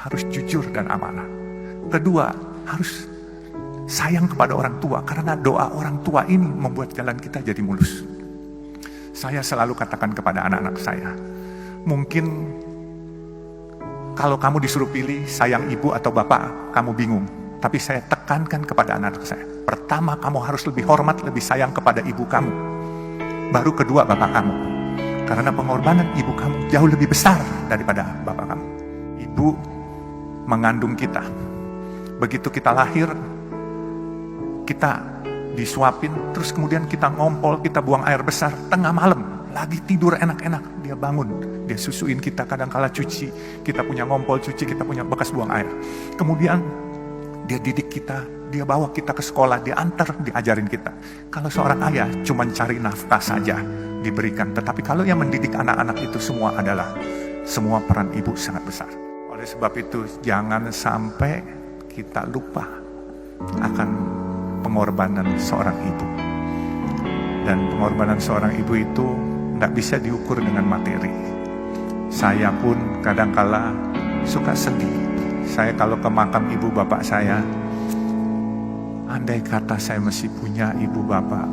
harus jujur dan amanah. Kedua, harus sayang kepada orang tua, karena doa orang tua ini membuat jalan kita jadi mulus. Saya selalu katakan kepada anak-anak saya, mungkin kalau kamu disuruh pilih sayang ibu atau bapak, kamu bingung. Tapi saya tekankan kepada anak-anak saya, pertama kamu harus lebih hormat, lebih sayang kepada ibu kamu. Baru kedua bapak kamu. Karena pengorbanan ibu kamu jauh lebih besar daripada bapak kamu. Ibu mengandung kita. Begitu kita lahir, kita disuapin, terus kemudian kita ngompol, kita buang air besar, tengah malam, lagi tidur enak-enak, dia bangun, dia susuin kita, kadang-kala cuci, kita punya ngompol cuci, kita punya bekas buang air. Kemudian dia didik kita, dia bawa kita ke sekolah, dia antar, diajarin kita. Kalau seorang ayah cuma cari nafkah saja diberikan, tetapi kalau yang mendidik anak-anak itu semua adalah, semua peran ibu sangat besar. Oleh sebab itu jangan sampai kita lupa akan pengorbanan seorang ibu. Dan pengorbanan seorang ibu itu tidak bisa diukur dengan materi. Saya pun kadangkala suka sedih. Saya kalau ke makam ibu bapak saya, andai kata saya masih punya ibu bapak,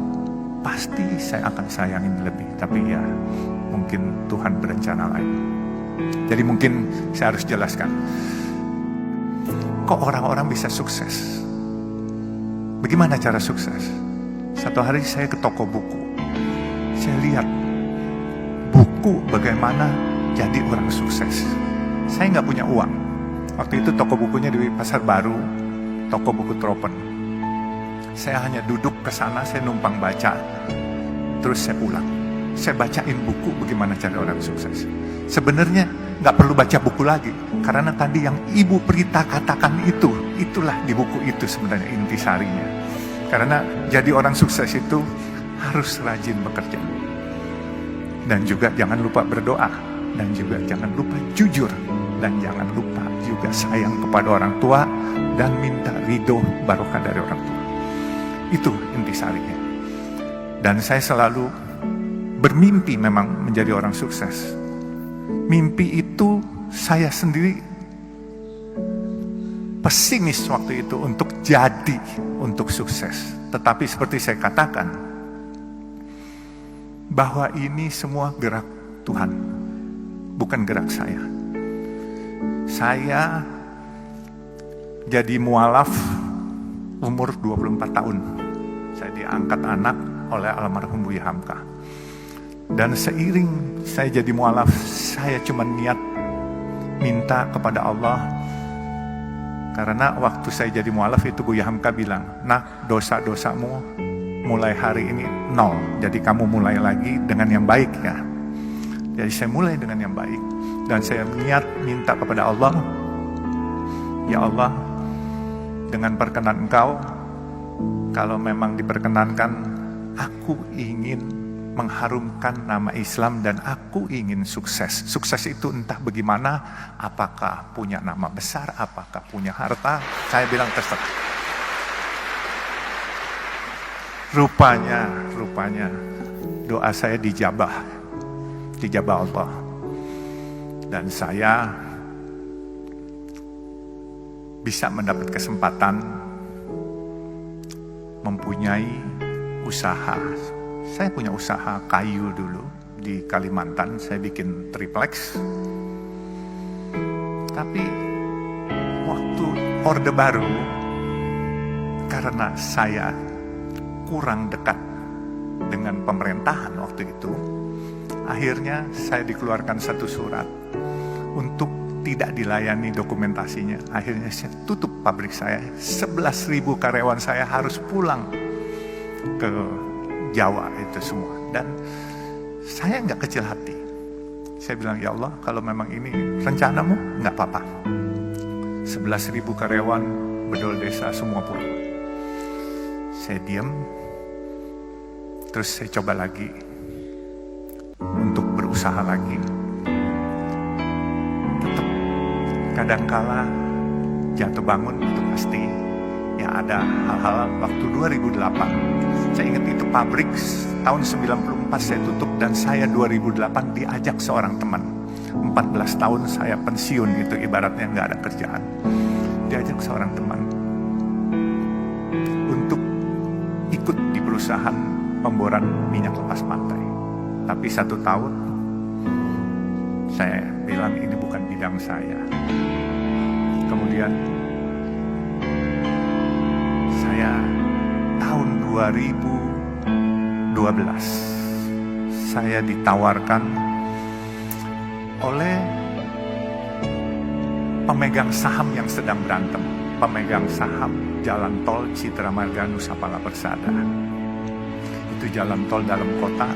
pasti saya akan sayangin lebih. Tapi ya, mungkin Tuhan berencana lain. Jadi mungkin saya harus jelaskan. Kok orang-orang bisa sukses? Bagaimana cara sukses? Satu hari saya ke toko buku. Saya lihat buku bagaimana jadi orang sukses. Saya nggak punya uang. Waktu itu toko bukunya di Pasar Baru, toko buku Tropen. Saya hanya duduk ke sana, saya numpang baca, terus saya pulang. Saya bacain buku bagaimana cari orang sukses. Sebenarnya nggak perlu baca buku lagi, karena tadi yang Ibu Prita katakan itulah di buku itu sebenarnya intisarinya. Karena jadi orang sukses itu harus rajin bekerja. Dan juga jangan lupa berdoa. Dan juga jangan lupa jujur. Dan jangan lupa juga sayang kepada orang tua. Dan minta ridho barokah dari orang tua. Itu intisarinya. Dan saya selalu bermimpi memang menjadi orang sukses. Mimpi itu saya sendiri pesimis waktu itu untuk jadi, untuk sukses. Tetapi seperti saya katakan, bahwa ini semua gerak Tuhan, bukan gerak saya. Saya jadi mualaf umur 24 tahun. Saya diangkat anak oleh almarhum Buya Hamka. Dan seiring saya jadi mualaf, saya cuma niat minta kepada Allah. Karena waktu saya jadi mualaf itu Buya Hamka bilang, nak, dosa-dosamu mulai hari ini 0. Jadi kamu mulai lagi dengan yang baik ya. Jadi saya mulai dengan yang baik. Dan saya niat minta kepada Allah, ya Allah, dengan perkenan Engkau, kalau memang diperkenankan, aku ingin mengharumkan nama Islam dan aku ingin sukses. Sukses itu entah bagaimana, apakah punya nama besar, apakah punya harta, saya bilang terserah. Rupanya doa saya dijabah Allah. Dan saya bisa mendapat kesempatan mempunyai usaha. Saya punya usaha kayu dulu di Kalimantan, saya bikin triplex. Tapi waktu Orde Baru, karena saya kurang dekat dengan pemerintahan waktu itu, akhirnya saya dikeluarkan satu surat untuk tidak dilayani dokumentasinya. Akhirnya saya tutup pabrik saya. 11.000 karyawan saya harus pulang ke Jawa itu semua. Dan saya nggak kecil hati. Saya bilang, ya Allah, kalau memang ini rencanamu, nggak apa-apa. 11.000 karyawan bedol desa semua pulang. Saya diam. Terus saya coba lagi untuk berusaha lagi. Tetap kadangkala jatuh bangun itu pasti. Ya ada hal-hal waktu 2008. Saya ingat itu pabrik tahun 94 saya tutup dan saya 2008 diajak seorang teman. 14 tahun saya pensiun, itu ibaratnya nggak ada kerjaan. Diajak seorang teman untuk ikut di perusahaan pemboran minyak lepas pantai. Tapi 1 tahun saya bilang ini bukan bidang saya. Kemudian saya tahun 2012 saya ditawarkan oleh pemegang saham yang sedang berantem, pemegang saham jalan tol Citra Marga Nusa Pala Persada. Itu jalan tol dalam kota,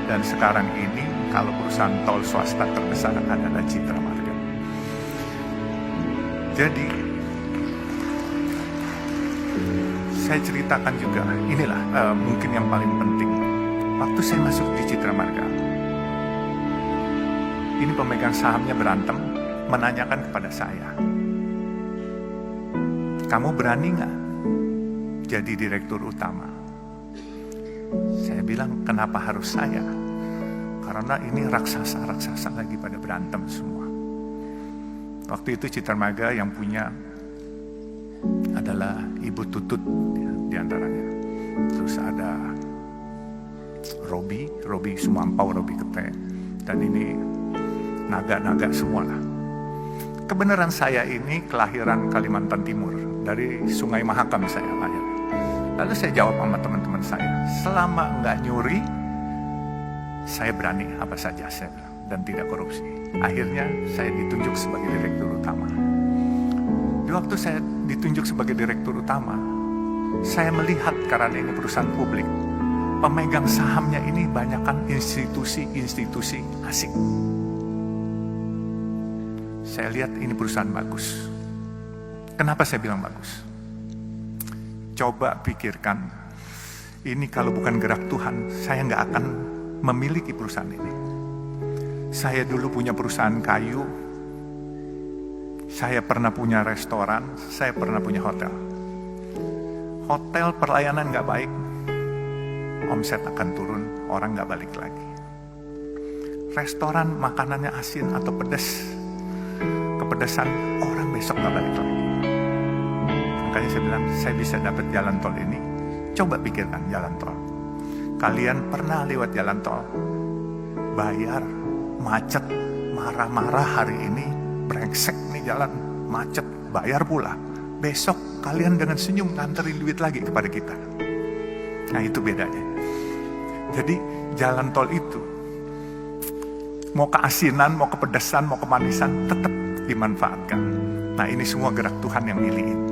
dan sekarang ini kalau perusahaan tol swasta terbesar adalah Citra Marga. Jadi saya ceritakan juga, inilah mungkin yang paling penting. Waktu saya masuk di Citra Marga, ini pemegang sahamnya berantem, menanyakan kepada saya, kamu berani nggak jadi direktur utama? Saya bilang, kenapa harus saya? Karena ini raksasa-raksasa lagi pada berantem semua. Waktu itu Citra Marga yang punya adalah Ibu Tutut di antaranya. Terus ada Robi Sumampau, Robi Kete, dan ini naga-naga semua lah. Kebenaran saya ini kelahiran Kalimantan Timur, dari Sungai Mahakam saya lahir. Lalu saya jawab sama teman-teman saya, selama nggak nyuri, saya berani apa saja saya bilang, dan tidak korupsi. Akhirnya saya ditunjuk sebagai direktur utama. Di waktu saya ditunjuk sebagai direktur utama, saya melihat karena ini perusahaan publik, pemegang sahamnya ini banyakkan institusi-institusi asing. Saya lihat ini perusahaan bagus. Kenapa saya bilang bagus? Coba pikirkan, ini kalau bukan gerak Tuhan, saya nggak akan memiliki perusahaan ini. Saya dulu punya perusahaan kayu, saya pernah punya restoran, saya pernah punya hotel. Hotel pelayanan nggak baik, omset akan turun, orang nggak balik lagi. Restoran makanannya asin atau pedas, kepedesan, orang besok nggak balik lagi. Makanya saya bilang, saya bisa dapat jalan tol ini. Coba pikirkan jalan tol. Kalian pernah lewat jalan tol, bayar, macet, marah-marah hari ini, brengsek nih jalan, macet, bayar pula. Besok kalian dengan senyum nganterin duit lagi kepada kita. Nah itu bedanya. Jadi jalan tol itu, mau keasinan, mau kepedesan, mau kemanisan, tetap dimanfaatkan. Nah ini semua gerak Tuhan yang milihin.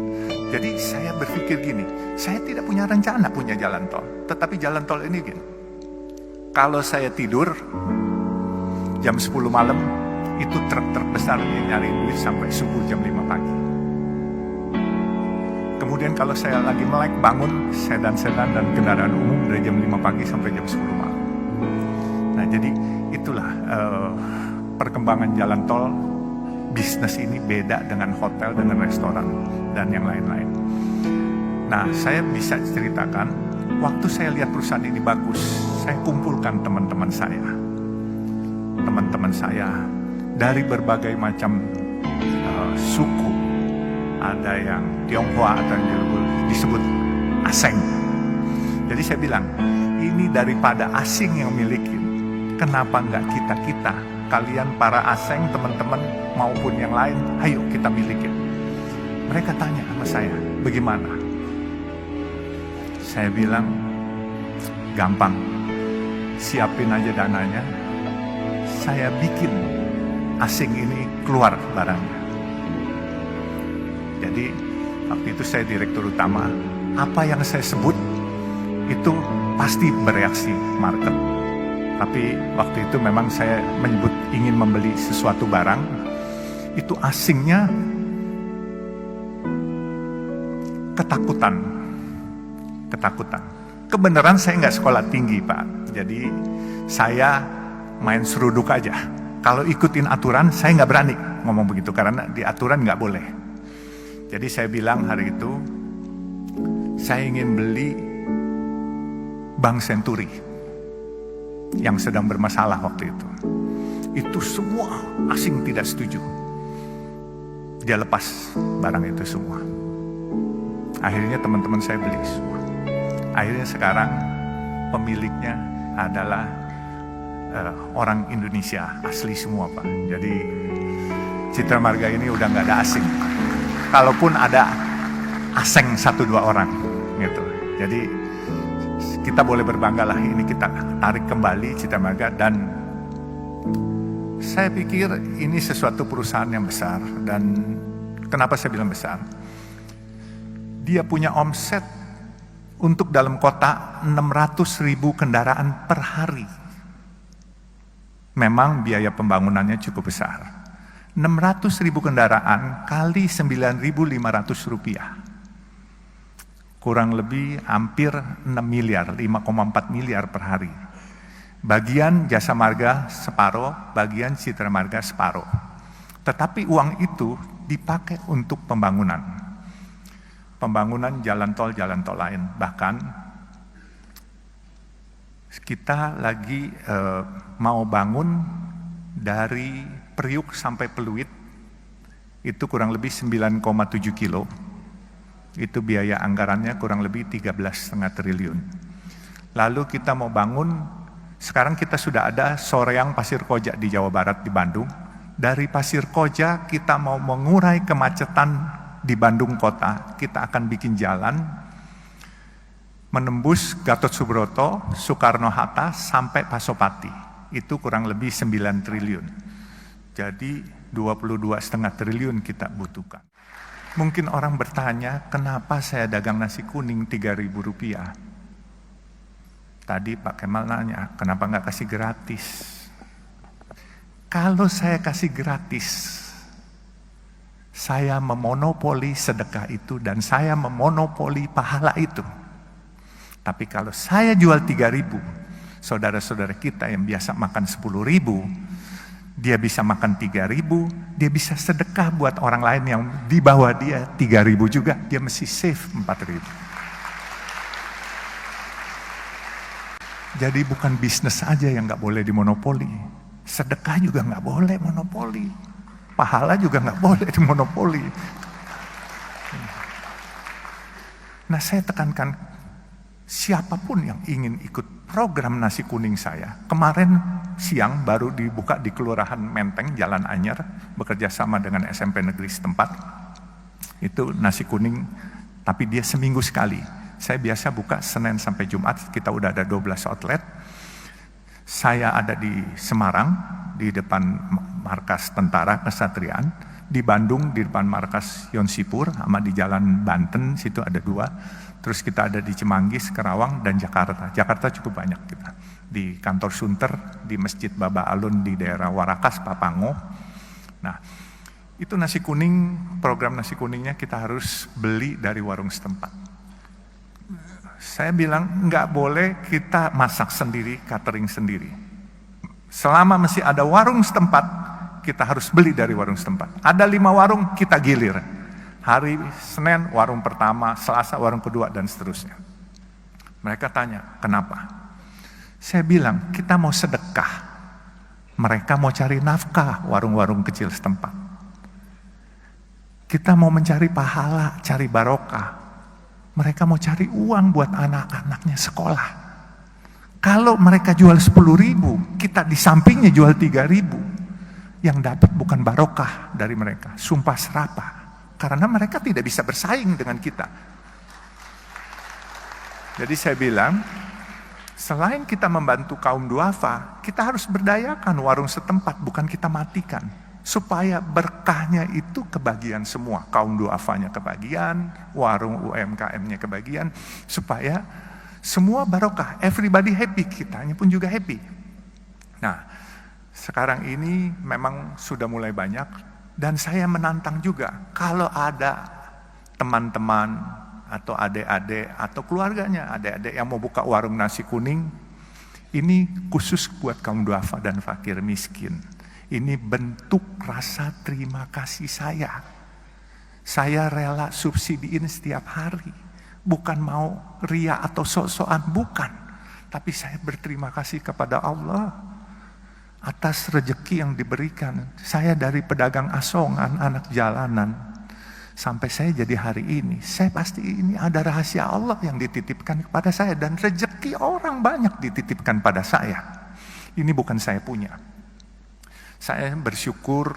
Jadi saya berpikir gini, saya tidak punya rencana punya jalan tol. Tetapi jalan tol ini gini, kalau saya tidur jam 10 malam, itu truk-truk besar yang nyari duit sampai subuh jam 5 pagi. Kemudian kalau saya lagi melek bangun, sedan-sedan dan kendaraan umum dari jam 5 pagi sampai jam 10 malam. Nah jadi itulah perkembangan jalan tol. Bisnis ini beda dengan hotel, dengan restoran, dan yang lain-lain. Nah, saya bisa ceritakan, waktu saya lihat perusahaan ini bagus, saya kumpulkan teman-teman saya. Teman-teman saya dari berbagai macam suku. Ada yang Tionghoa, atau yang disebut asing. Jadi saya bilang, ini daripada asing yang miliki, kenapa nggak kita-kita? Kalian para asing, teman-teman maupun yang lain, ayo kita miliki. Mereka tanya sama saya, bagaimana? Saya bilang, gampang, siapin aja dananya, saya bikin asing ini keluar barangnya. Jadi waktu itu saya direktur utama, apa yang saya sebut itu pasti bereaksi market. Tapi waktu itu memang saya menyebut ingin membeli sesuatu barang, itu asingnya ketakutan. Kebenaran saya nggak sekolah tinggi Pak, jadi saya main seruduk aja. Kalau ikutin aturan saya nggak berani ngomong begitu, karena di aturan nggak boleh. Jadi saya bilang hari itu, saya ingin beli Bank Senturi yang sedang bermasalah waktu itu. Itu semua asing tidak setuju. Dia lepas barang itu semua. Akhirnya teman-teman saya beli semua. Akhirnya sekarang pemiliknya adalah orang Indonesia asli semua, Pak. Jadi Citra Marga ini udah nggak ada asing. Kalaupun ada asing 1-2 orang gitu. Jadi kita boleh berbangga lah, ini kita tarik kembali Citra Marga. Dan saya pikir ini sesuatu perusahaan yang besar. Dan kenapa saya bilang besar? Dia punya omset untuk dalam kota 600.000 kendaraan per hari. Memang biaya pembangunannya cukup besar. 600.000 kendaraan kali 9.500 rupiah. Kurang lebih hampir 6 miliar, 5,4 miliar per hari. Bagian Jasa Marga separuh, bagian Citra Marga separuh. Tetapi uang itu dipakai untuk pembangunan. Pembangunan jalan tol lain. Bahkan kita lagi mau bangun dari Priuk sampai Peluit, itu kurang lebih 9,7 kilo. Itu biaya anggarannya kurang lebih 13,5 triliun. Lalu kita mau bangun, sekarang kita sudah ada Soreang Pasir Koja di Jawa Barat di Bandung. Dari Pasir Koja kita mau mengurai kemacetan di Bandung kota. Kita akan bikin jalan menembus Gatot Subroto, Soekarno-Hatta sampai Pasopati. Itu kurang lebih 9 triliun. Jadi 22,5 triliun kita butuhkan. Mungkin orang bertanya, kenapa saya dagang nasi kuning 3.000 rupiah? Tadi Pak Kemal nanya, kenapa nggak kasih gratis? Kalau saya kasih gratis, saya memonopoli sedekah itu dan saya memonopoli pahala itu. Tapi kalau saya jual 3.000, saudara-saudara kita yang biasa makan 10.000, dia bisa makan 3.000, dia bisa sedekah buat orang lain yang di bawah dia 3.000 juga, dia mesti save 4.000. Jadi bukan bisnis aja yang nggak boleh dimonopoli, sedekah juga nggak boleh monopoli, pahala juga nggak boleh dimonopoli. Nah, saya tekankan, siapapun yang ingin ikut program nasi kuning saya, kemarin siang baru dibuka di Kelurahan Menteng, Jalan Anyar, bekerja sama dengan SMP negeri setempat. Itu nasi kuning, tapi dia seminggu sekali. Saya biasa buka Senin sampai Jumat, kita udah ada 12 outlet. Saya ada di Semarang, di depan markas tentara Kesatriaan, di Bandung, di depan markas Yonsipur, sama di Jalan Banten, situ ada 2. Terus kita ada di Cimanggis, Karawang, dan Jakarta. Jakarta cukup banyak kita. Di kantor Sunter, di Masjid Baba Alun di daerah Warakas, Papango. Nah, itu nasi kuning, program nasi kuningnya kita harus beli dari warung setempat. Saya bilang, nggak boleh kita masak sendiri, catering sendiri. Selama masih ada warung setempat, kita harus beli dari warung setempat. Ada 5 warung, kita gilir. Hari Senin warung pertama, Selasa warung kedua, dan seterusnya. Mereka tanya, kenapa? Saya bilang, kita mau sedekah. Mereka mau cari nafkah, warung-warung kecil setempat. Kita mau mencari pahala, cari barokah. Mereka mau cari uang buat anak-anaknya sekolah. Kalau mereka jual 10.000, kita di sampingnya jual 3.000. Yang dapat bukan barokah dari mereka, sumpah serapah. Karena mereka tidak bisa bersaing dengan kita. Jadi saya bilang, selain kita membantu kaum duafa, kita harus berdayakan warung setempat, bukan kita matikan. Supaya berkahnya itu kebagian semua. Kaum duafanya kebagian, warung UMKM-nya kebagian. Supaya semua barokah, everybody happy, kitanya pun juga happy. Nah, sekarang ini memang sudah mulai banyak. Dan saya menantang juga, kalau ada teman-teman atau adik-adik atau keluarganya, adik-adik yang mau buka warung nasi kuning, ini khusus buat kaum duafa dan fakir miskin. Ini bentuk rasa terima kasih saya. Saya rela subsidiin setiap hari. Bukan mau ria atau sok-sokan, bukan. Tapi saya berterima kasih kepada Allah. atas rezeki yang diberikan. Saya dari pedagang asongan, anak jalanan, sampai saya jadi hari ini. Saya pasti ini ada rahasia Allah yang dititipkan kepada saya. Dan rezeki orang banyak dititipkan pada saya. Ini bukan saya punya. Saya bersyukur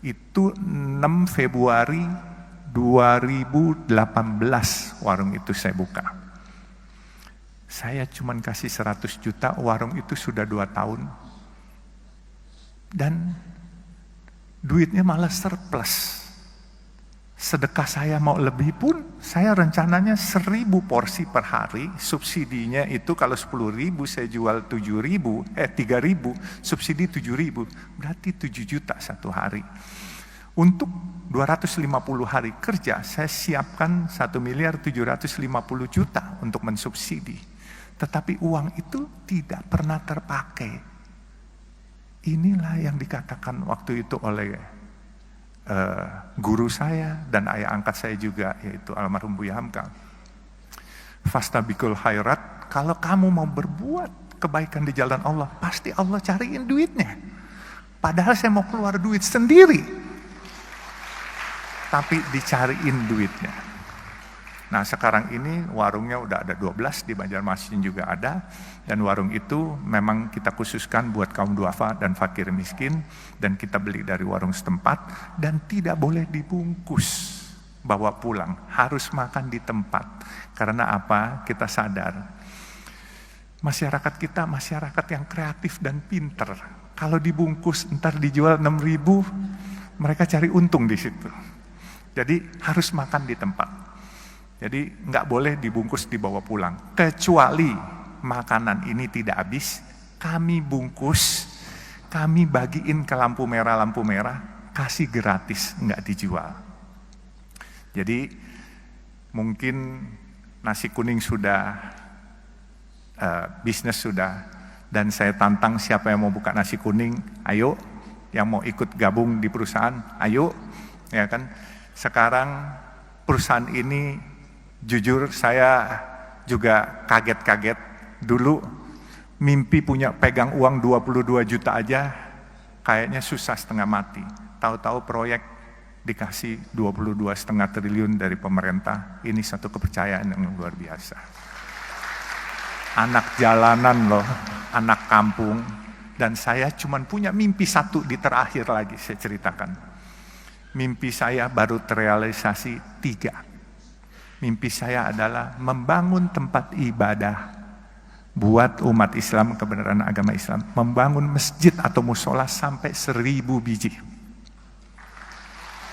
itu 6 Februari 2018 warung itu saya buka. Saya cuma kasih 100 juta, warung itu sudah 2 tahun. Dan duitnya malah surplus. Sedekah saya mau lebih pun, saya rencananya 1000 porsi per hari, subsidinya itu kalau 10.000 saya jual 3.000, subsidi 7.000, berarti 7 juta satu hari. Untuk 250 hari kerja, saya siapkan 1.750.000.000 untuk mensubsidi. Tetapi uang itu tidak pernah terpakai. Inilah yang dikatakan waktu itu oleh guru saya dan ayah angkat saya juga, yaitu almarhum Buya Hamka. Fastabikul khairat, kalau kamu mau berbuat kebaikan di jalan Allah, pasti Allah cariin duitnya. Padahal saya mau keluar duit sendiri, tapi dicariin duitnya. Nah sekarang ini warungnya udah ada 12, di Banjarmasin juga ada. Dan warung itu memang kita khususkan buat kaum duafa dan fakir miskin. Dan kita beli dari warung setempat. Dan tidak boleh dibungkus, bawa pulang. Harus makan di tempat. Karena apa? Kita sadar. Masyarakat kita masyarakat yang kreatif dan pinter. Kalau dibungkus ntar dijual 6.000, mereka cari untung di situ. Jadi harus makan di tempat. Jadi nggak boleh dibungkus dibawa pulang. Kecuali makanan ini tidak habis, kami bungkus, kami bagiin ke lampu merah, kasih gratis, nggak dijual. Jadi mungkin nasi kuning sudah, bisnis sudah, dan saya tantang siapa yang mau buka nasi kuning, ayo, yang mau ikut gabung di perusahaan, ayo, ya kan. Sekarang perusahaan ini jujur saya juga kaget-kaget. Dulu mimpi punya pegang uang 22 juta aja kayaknya susah setengah mati. Tahu-tahu proyek dikasih 22,5 triliun dari pemerintah. Ini satu kepercayaan yang luar biasa. Anak jalanan loh, anak kampung. Dan saya cuma punya mimpi satu di terakhir lagi saya ceritakan. Mimpi saya baru terrealisasi 3. Mimpi saya adalah membangun tempat ibadah buat umat Islam, kebenaran agama Islam. Membangun masjid atau musola sampai 1.000 biji.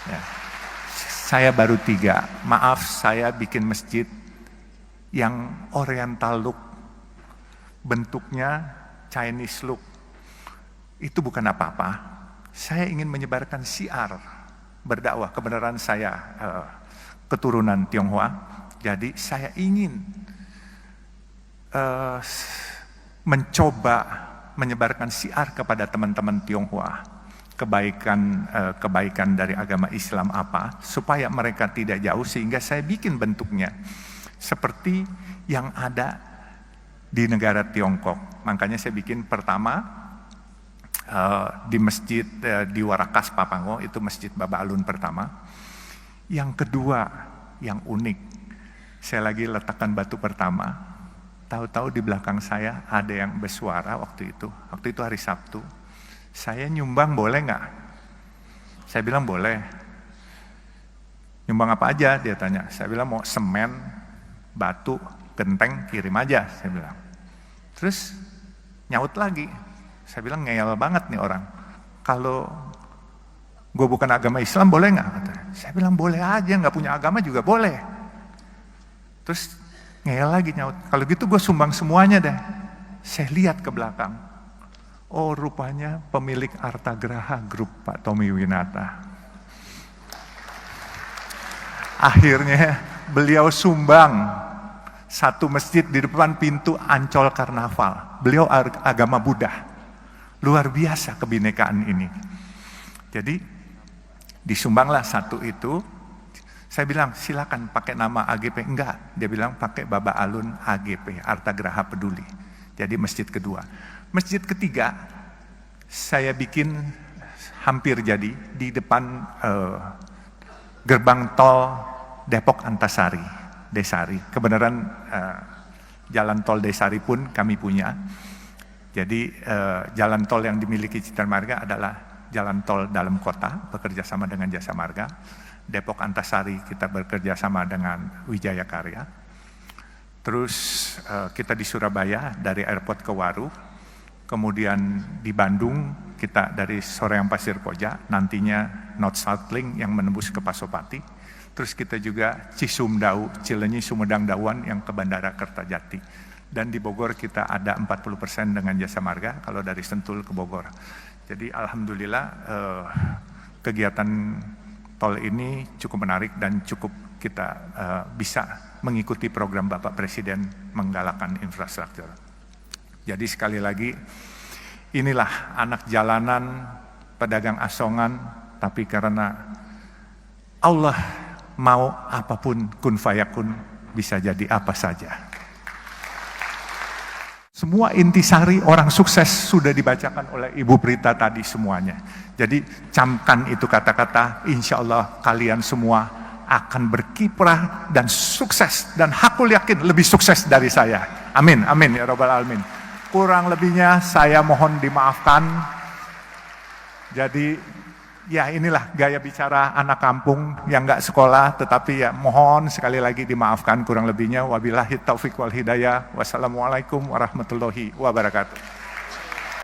Ya. Saya baru 3. Maaf, saya bikin masjid yang oriental look. Bentuknya Chinese look. Itu bukan apa-apa. Saya ingin menyebarkan syiar berdakwah, kebenaran saya keturunan Tionghoa, jadi saya ingin mencoba menyebarkan syiar kepada teman-teman Tionghoa, kebaikan dari agama Islam apa, supaya mereka tidak jauh, sehingga saya bikin bentuknya seperti yang ada di negara Tiongkok. Makanya saya bikin pertama di masjid di Warakas Papango, itu masjid Baba Alun pertama. Yang kedua, yang unik, saya lagi letakkan batu pertama, tahu-tahu di belakang saya ada yang bersuara waktu itu hari Sabtu, saya nyumbang boleh nggak? Saya bilang boleh. Nyumbang apa aja? Dia tanya. Saya bilang mau semen, batu, genteng, kirim aja, saya bilang. Terus nyaut lagi, saya bilang ngeyel banget nih orang, kalau gue bukan agama Islam boleh nggak? Saya bilang boleh aja, nggak punya agama juga boleh. Terus ngeyel lagi nyaut, kalau gitu gue sumbang semuanya deh. Saya lihat ke belakang, oh rupanya pemilik Artagraha Group, Pak Tommy Winata. Akhirnya beliau sumbang satu masjid di depan pintu Ancol Karnaval. Beliau agama Buddha. Luar biasa kebinekaan ini. Jadi disumbanglah satu itu. Saya bilang silakan pakai nama AGP. Enggak, dia bilang pakai Baba Alun AGP, Artagraha Peduli. Jadi masjid kedua. Masjid ketiga saya bikin hampir jadi di depan gerbang tol Depok Antasari, Desari. Kebenaran jalan tol Desari pun kami punya. Jadi jalan tol yang dimiliki Citra Marga adalah jalan tol dalam kota, bekerja sama dengan Jasa Marga. Depok Antasari kita bekerja sama dengan Wijaya Karya. Terus kita di Surabaya dari airport ke Waru. Kemudian di Bandung kita dari Soreang Pasir Koja, nantinya North South Link yang menembus ke Pasopati. Terus kita juga Cisumdau, Cilenyi, Sumedang, Dawan yang ke Bandara Kertajati. Dan di Bogor kita ada 40% dengan Jasa Marga kalau dari Sentul ke Bogor. Jadi alhamdulillah kegiatan tol ini cukup menarik dan cukup kita bisa mengikuti program Bapak Presiden menggalakkan infrastruktur. Jadi sekali lagi, inilah anak jalanan, pedagang asongan, tapi karena Allah mau apapun kun fayakun, bisa jadi apa saja. Semua intisari orang sukses sudah dibacakan oleh Ibu Prita tadi semuanya. Jadi camkan itu kata-kata, insya Allah kalian semua akan berkiprah dan sukses. Dan aku yakin lebih sukses dari saya. Amin, amin ya Rabbal Alamin. Kurang lebihnya saya mohon dimaafkan. Jadi ya inilah gaya bicara anak kampung yang nggak sekolah, tetapi ya mohon sekali lagi dimaafkan kurang lebihnya. Wabillahi taufiq wal hidayah. Wassalamualaikum warahmatullahi wabarakatuh.